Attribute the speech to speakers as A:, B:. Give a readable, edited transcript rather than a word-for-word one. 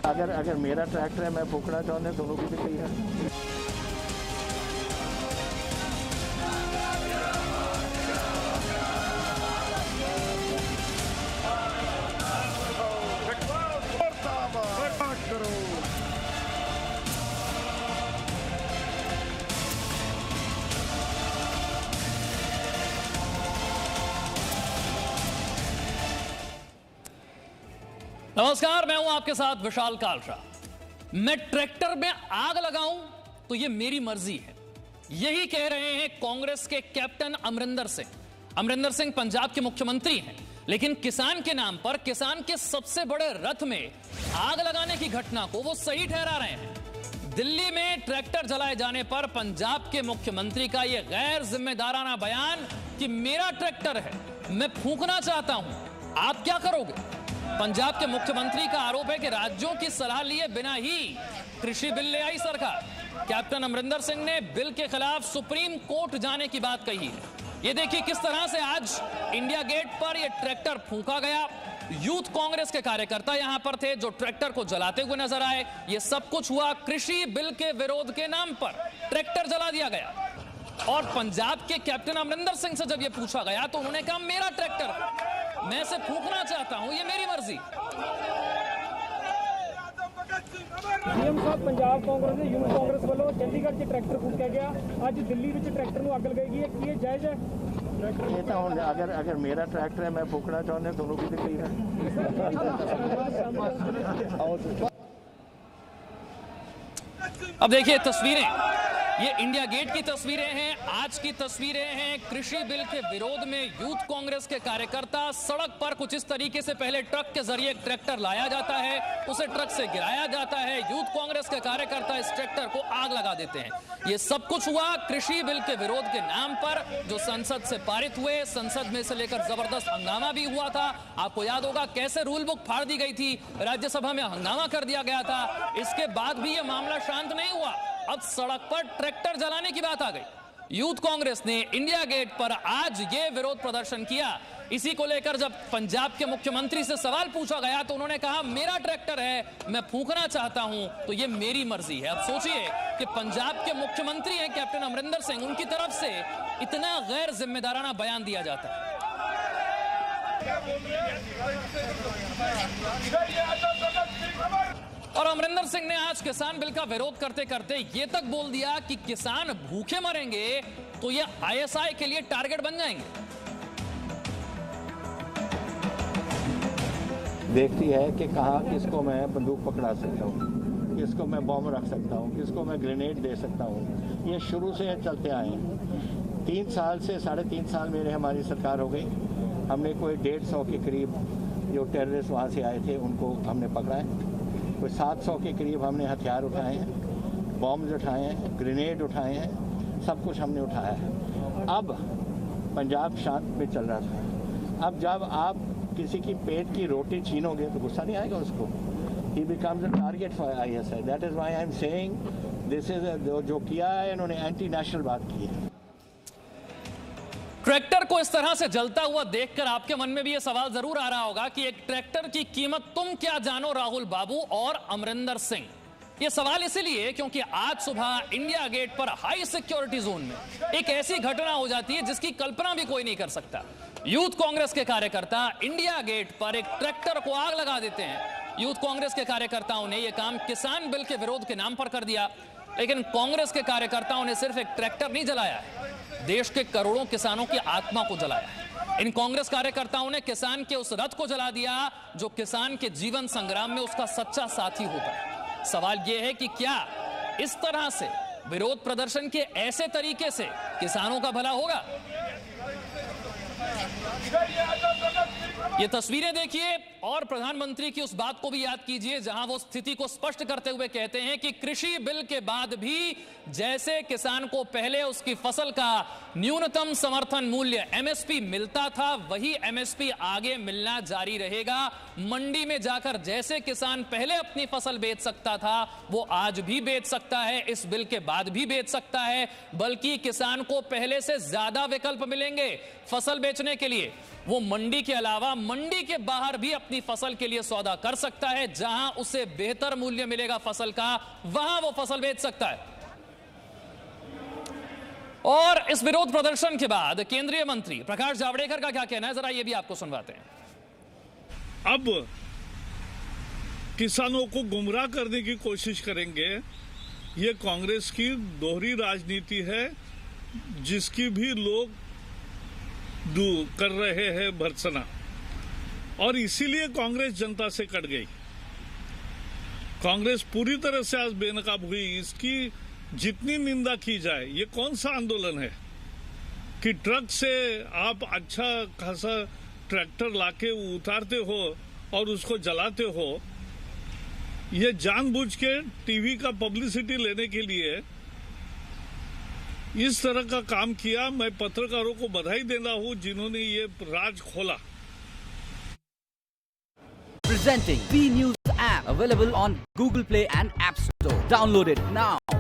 A: अगर मेरा ट्रैक्टर है, मैं फूकना चाहते दोनों की भी सही है।
B: नमस्कार, मैं हूं आपके साथ विशाल कालरा। मैं ट्रैक्टर में आग लगाऊं तो यह मेरी मर्जी है, यही कह रहे हैं कांग्रेस के कैप्टन अमरिंदर सिंह। अमरिंदर सिंह पंजाब के मुख्यमंत्री हैं, लेकिन किसान के नाम पर किसान के सबसे बड़े रथ में आग लगाने की घटना को वो सही ठहरा रहे हैं। दिल्ली में ट्रैक्टर जलाए जाने पर पंजाब के मुख्यमंत्री का यह गैर जिम्मेदाराना बयान कि मेरा ट्रैक्टर है, मैं फूंकना चाहता हूं, आप क्या करोगे? पंजाब के मुख्यमंत्री का आरोप है कि राज्यों की सलाह लिए बिना ही कृषि बिल ले आई सरकार। कैप्टन अमरिंदर सिंह ने बिल के खिलाफ सुप्रीम कोर्ट जाने की बात कही है। ये देखिए किस तरह से आज इंडिया गेट पर यह ट्रैक्टर फूंका गया। यूथ कांग्रेस के कार्यकर्ता यहां पर थे जो ट्रैक्टर को जलाते हुए नजर आए। यह सब कुछ हुआ कृषि बिल के विरोध के नाम पर, ट्रैक्टर जला दिया गया। और पंजाब के कैप्टन अमरिंदर सिंह से जब यह पूछा गया तो उन्होंने कहा मेरा ट्रैक्टर, मैं इसे फूंकना चाहता हूं, ये मेरी मर्जी।
C: सीएम साहब, पंजाब कांग्रेस यूथ कांग्रेस वालों चंडीगढ़ से ट्रैक्टर फूंका गया, आज दिल्ली में ट्रैक्टर को अग लगाई है, कि जायज है?
A: ये तो अगर मेरा ट्रैक्टर है, मैं फूकना चाहते दोनों की भी सही है।
B: अब देखिए तस्वीरें, ये इंडिया गेट की तस्वीरें हैं, आज की तस्वीरें हैं। कृषि बिल के विरोध में यूथ कांग्रेस के कार्यकर्ता सड़क पर कुछ इस तरीके से, पहले ट्रक के जरिए ट्रैक्टर लाया जाता है, उसे ट्रक से गिराया जाता है, यूथ कांग्रेस के कार्यकर्ता इस ट्रैक्टर को आग लगा देते हैं। ये सब कुछ हुआ कृषि बिल के विरोध के नाम पर, जो संसद से पारित हुए। संसद में से लेकर जबरदस्त हंगामा भी हुआ था। आपको याद होगा कैसे रूल बुक फाड़ दी गई थी, राज्यसभा में हंगामा कर दिया गया था। इसके बाद भी यह मामला शांत नहीं हुआ, अब सड़क पर ट्रैक्टर जलाने की बात आ गई। यूथ कांग्रेस ने इंडिया गेट पर आज ये विरोध प्रदर्शन किया। इसी को लेकर जब पंजाब के मुख्यमंत्री से सवाल पूछा गया तो उन्होंने कहा मेरा ट्रैक्टर है, मैं फूंकना चाहता हूं, तो ये मेरी मर्जी है। अब सोचिए कि पंजाब के मुख्यमंत्री हैं कैप्टन अमरिंदर सिंह, उनकी तरफ से इतना गैर जिम्मेदाराना बयान दिया जाता है। और अमरिंदर सिंह ने आज किसान बिल का विरोध करते करते ये तक बोल दिया कि किसान भूखे मरेंगे तो ये आईएसआई के लिए टारगेट बन जाएंगे।
A: देखती है कि कहाँ किसको मैं बंदूक पकड़ा सकता हूँ, किसको मैं बॉम्ब रख सकता हूँ, किसको मैं ग्रेनेड दे सकता हूँ। ये शुरू से चलते आए हैं। 3 साल से 3.5 साल मेरे हमारी सरकार हो गई। हमने कोई 150 के करीब जो टेररिस्ट वहाँ से आए थे उनको हमने पकड़ा है। कोई 700 के करीब हमने हथियार उठाए हैं, बॉम्ब उठाए हैं, ग्रेनेड उठाए हैं, सब कुछ हमने उठाया है। अब पंजाब शांत में चल रहा था। अब जब आप किसी की पेट की रोटी छीनोगे तो गुस्सा नहीं आएगा उसको। He becomes a target for ISI. That is why I am saying this is जो किया है इन्होंने एंटी नेशनल बात की है।
B: ट्रैक्टर को इस तरह से जलता हुआ देखकर आपके मन में भी यह सवाल जरूर आ रहा होगा कि एक ट्रैक्टर की कीमत तुम क्या जानो राहुल बाबू और अमरिंदर सिंह। यह सवाल इसलिए क्योंकि आज सुबह इंडिया गेट पर हाई सिक्योरिटी जोन में एक ऐसी घटना हो जाती है जिसकी कल्पना भी कोई नहीं कर सकता। यूथ कांग्रेस के कार्यकर्ता इंडिया गेट पर एक ट्रैक्टर को आग लगा देते हैं। यूथ कांग्रेस के कार्यकर्ताओं ने यह काम किसान बिल के विरोध के नाम पर कर दिया, लेकिन कांग्रेस के कार्यकर्ताओं ने सिर्फ एक ट्रैक्टर नहीं जलाया है, देश के करोड़ों किसानों की आत्मा को जलाया है। इन कांग्रेस कार्यकर्ताओं ने किसान के उस रथ को जला दिया जो किसान के जीवन संग्राम में उसका सच्चा साथी होता है। सवाल यह है कि क्या इस तरह से विरोध प्रदर्शन के ऐसे तरीके से किसानों का भला होगा? ये तस्वीरें देखिए और प्रधानमंत्री की उस बात को भी याद कीजिए जहां वो स्थिति को स्पष्ट करते हुए कहते हैं कि कृषि बिल के बाद भी जैसे किसान को पहले उसकी फसल का न्यूनतम समर्थन मूल्य एमएसपी मिलता था, वही एमएसपी आगे मिलना जारी रहेगा। मंडी में जाकर जैसे किसान पहले अपनी फसल बेच सकता था वो आज भी बेच सकता है, इस बिल के बाद भी बेच सकता है, बल्कि किसान को पहले से ज्यादा विकल्प मिलेंगे। फसल बेचने के लिए, वो मंडी के अलावा मंडी के बाहर भी अपनी फसल के लिए सौदा कर सकता है। जहां उसे बेहतर मूल्य मिलेगा फसल का, वहां वो फसल बेच सकता है। और इस विरोध प्रदर्शन के बाद केंद्रीय मंत्री प्रकाश जावड़ेकर का क्या कहना है, जरा ये भी आपको सुनवाते हैं।
D: अब किसानों को गुमराह करने की कोशिश करेंगे, ये कांग्रेस की दोहरी राजनीति है, जिसकी भी लोग कर रहे हैं भर्त्सना, और इसीलिए कांग्रेस जनता से कट गई। कांग्रेस पूरी तरह से आज बेनकाब हुई। इसकी जितनी निंदा की जाए, ये कौन सा आंदोलन है कि ट्रक से आप अच्छा खासा ट्रैक्टर लाके उतारते हो और उसको जलाते हो। ये जानबूझ के टीवी का पब्लिसिटी लेने के लिए इस तरह का काम किया। मैं पत्रकारों को बधाई देना हूं जिन्होंने ये राज खोला।
E: Presenting B News app available on Google Play and App Store. Download it now.